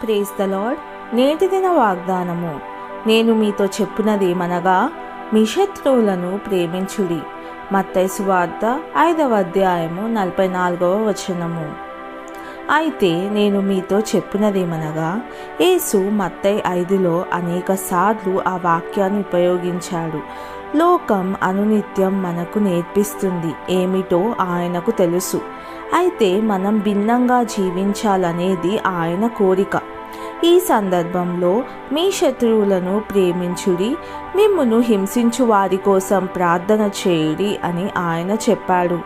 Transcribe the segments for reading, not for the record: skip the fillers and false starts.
Praise the lord. నేటి దిన వాగ్దానము. నేను మీతో చెప్పునదేమనగా, మీ శత్రువులను ప్రేమించుడి. మత్తయి సువార్త 5వ అధ్యాయము 44వ వచనము. అయితే నేను మీతో చెప్పినదేమనగా, యేసు మత్తయి 5లో అనేక సార్లు ఆ వాక్యాన్ని ఉపయోగించాడు. లోకం అనునిత్యం మనకు నేర్పిస్తుంది ఏమిటో ఆయనకు తెలుసు. అయితే మనం భిన్నంగా జీవించాలనేది ఆయన కోరిక. ఈ సందర్భంలో మీ శత్రువులను ప్రేమించుడి, మిమ్మును హింసించు వారి కోసం ప్రార్థన చేయుడి అని ఆయన చెప్పాడు.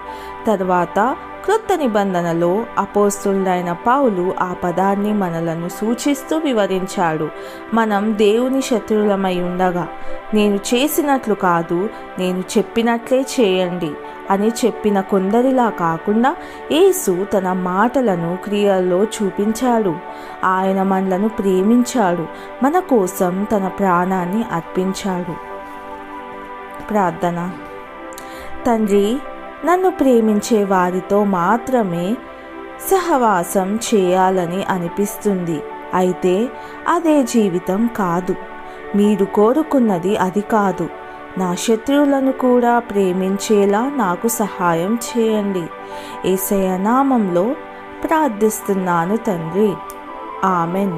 తర్వాత క్రొత్త నిబంధనలో అపోస్తులుడైన పౌలు ఆ పదాన్ని మనలను సూచిస్తూ వివరించాడు. మనం దేవుని శత్రువులమై ఉండగా, నేను చేసినట్లు కాదు, నేను చెప్పినట్లే చేయండి అని చెప్పిన కొందరిలా కాకుండా యేసు తన మాటలను క్రియల్లో చూపించాడు. ఆయన మనలను ప్రేమించాడు, మన కోసం తన ప్రాణాన్ని అర్పించాడు. ప్రార్థన. తండ్రి, నన్ను ప్రేమించే వారితో మాత్రమే సహవాసం చేయాలని అనిపిస్తుంది. అయితే అదే జీవితం కాదు. మీరు కోరుకున్నది అది కాదు. నా శత్రువులను కూడా ప్రేమించేలా నాకు సహాయం చేయండి. యేసయ్య నామంలో ప్రార్థిస్తున్నాను తండ్రి. ఆమెన్.